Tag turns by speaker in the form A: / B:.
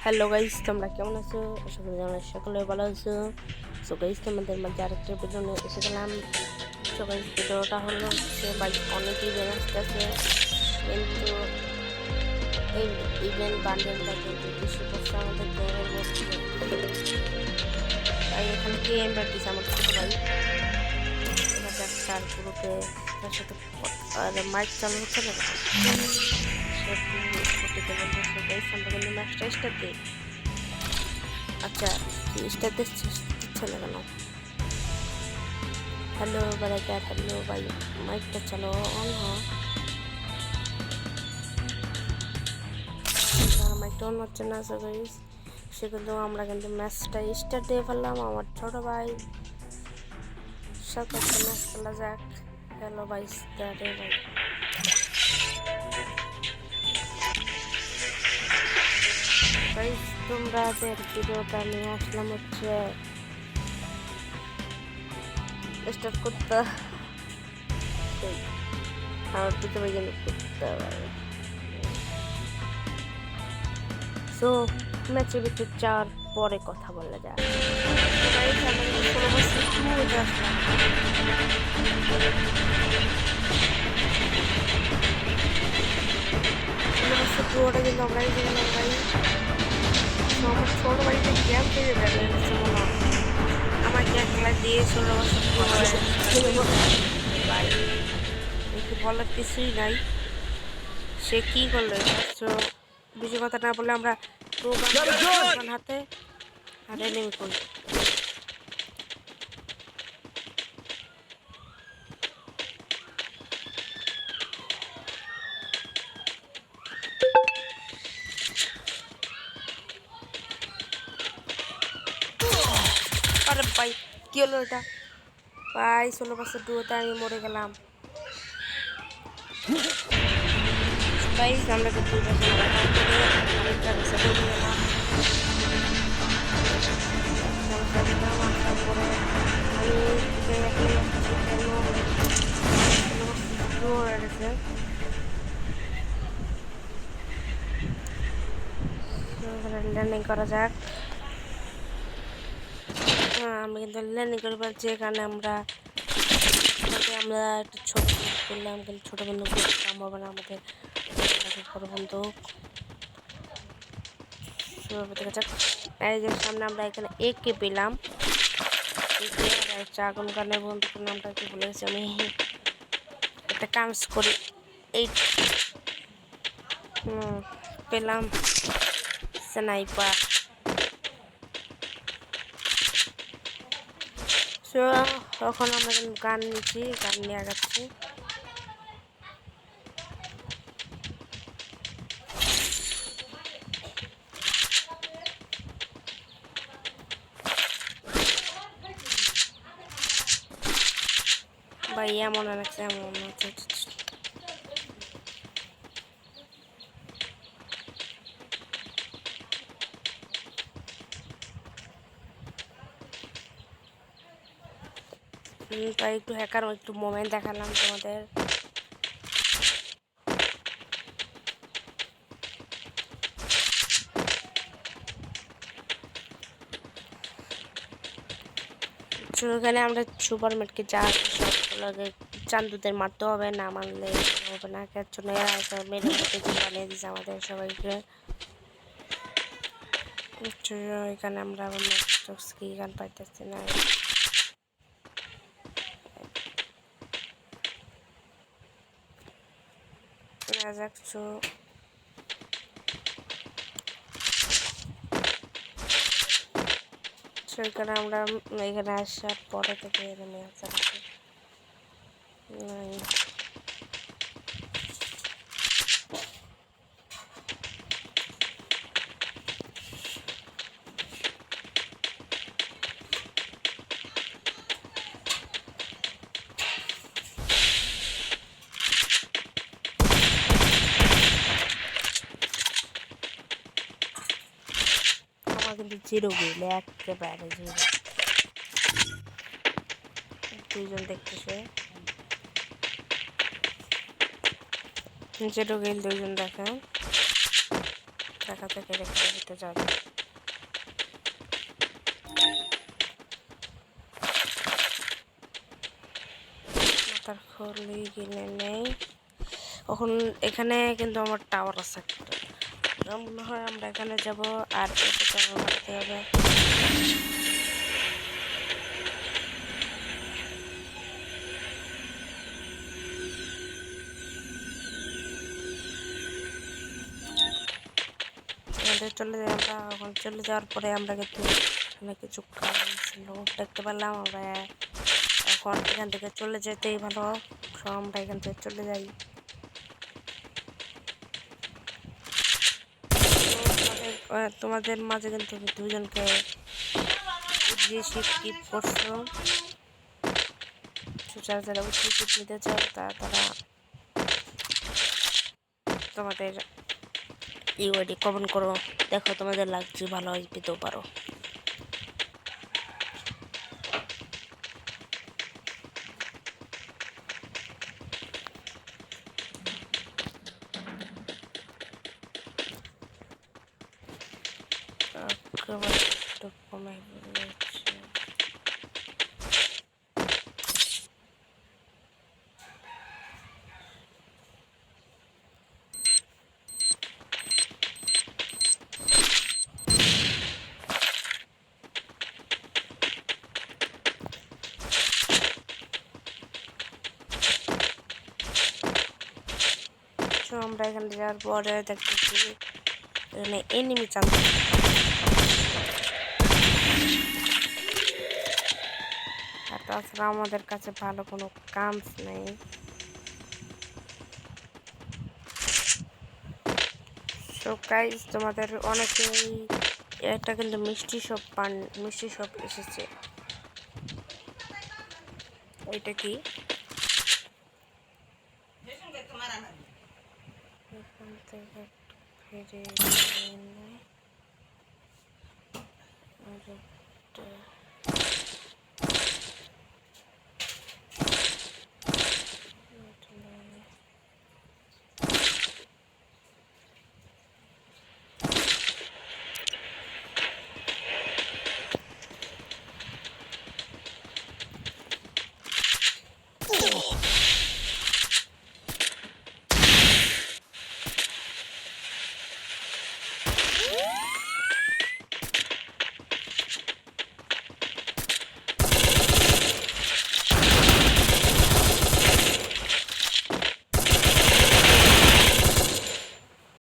A: Hello guys, তোমরা কেমন আছো? আশা করি তোমরা সকলে ভালো আছো। সো গাইস, তোমাদের মধ্যে আরেকটা ভিডিও নিয়ে এসে গেলাম। সো গাইস, ভিডিওটা হলো ভাই অনেক ইভেন্ট আসতেছে, কিন্তু এই ইভেন্ট বান্ডেলটা কিন্তু বেশি করছে আমাদের গেমের মধ্যে। তাই এখানে কি এমবার দিচ্ছে আমার ছোটো ভাই, তার গ্রুপে তার সাথে মাইক চালু হচ্ছে না, সে স্কুটিতে বলতেছে গাইস আমরা কিন্তু ম্যাচটা স্টার্ট দিই। আচ্ছা, স্টার্ট দিচ্ছে না কেন? হ্যালো বারাকাত, হ্যালো ভাই, মাইকটা চালো অন মাইকটা অন হচ্ছে না। সো গাইস, সেগুলো আমরা কিন্তু ম্যাচটা স্টার্ট দিয়ে ফেললাম। আমার ছোট ভাই সাথে একটা ম্যাচ খেলা যাক। হ্যালো ভাই, স্টার্ট ভাই। গাইস, তোমাদের ভিডিওটা নিয়ে আসলাম হচ্ছে স্টার্ট করতে আমার দুটো ভাই কিন্তু করতে পারে। সো ম্যাচের ভিতরে যাওয়ার পরে কথা বলা যায়। পুরোটা কিন্তু আমরা আমার ছোট বাড়িতে গেম থেকে দেখা যাচ্ছে মনে হয় আমাকে একলা দিয়ে 16 বছর ভাই, একটু বলার কিছুই নাই। সে কি করলো বেশি কথা না বলে আমরা হাতে আর এনিমি করি। আরে ভাই, কি হলো এটা ভাই? 16 বছর ডুয়োতে আমি মরে গেলাম ভাই। আমরা তো 2 বছর ল্যান্ডিং করা যাক। আমরা কিন্তু ল্যান্ডিং করি পারছি, এখানে আমরা একটা ছোট করলাম, কিন্তু ছোট বন্ধু কাম হবে না আমাদের বড় বন্ধু। এই যে সামনে আমরা এখানে একে পেলাম, আগুন গানের বন্ধুর নামটা কি ভুলে গেছি আমি। একটা কাজ করি এই পেলাম স্নাইপার। সো তখন আমরা গান নিচ্ছি, গান নিয়ে আগাচ্ছি। ভাই এমন লাগছে, এমন তাই একটু হ্যাকার একটু মোমেন্ট দেখালাম তোমাদের। এখানে আমরা সুপারমেটকে যা সবগুলোকে চান্দুদের মারতে হবে, না মানলে হবে না। এর জন্য মেরে মধ্যে বানিয়ে দিচ্ছে আমাদের সবাইকে। এখানে আমরা কি গান পাইতেছি না। সেখানে আমরা এখানে আসার পরে থেকে নেমে যাচ্ছি। কিন্তু জিরো গেল, একেবারে জিরো। দুইজন দেখতেছে, জিরো গেল দুইজন দেখেন। দেখা থেকে রেখে দিতে যাবে। মাথার খোলই কিনে নেই। এখন এখানে কিন্তু আমার টাওয়ার আছে একটা, মনে হয় আমরা এখানে যাব। আর এটা টাওয়ার মারতে হবে। চলে যাই আমরা। এখন চলে যাওয়ার পরে আমরা কিন্তু এখানে কিছু কারণ ছিল দেখতে পেলাম। আমরা এখন এখান থেকে চলে যেতেই ভালো। আমরা এখান থেকে চলে যাই। তোমাদের মাঝে কিন্তু দুজনকে স্কিপ করছো। যারা যারা স্কিপ নিতে চাও তারা তোমাদের ইউআইডি কমেন্ট করো। দেখো তোমাদের লাগছে, ভালো পেতেও পারো। আমরা এখানে যাওয়ার পরে দেখতেছি এখানে এনিমি চালাচ্ছে। আর তাছাড়া আমাদের কাছে ভালো কোনো কাজ নেই। সো গাইস, তোমাদের অনেকেই একটা কিন্তু মিষ্টি সব এসেছে। ওইটা কি? এখান থেকে ফিরে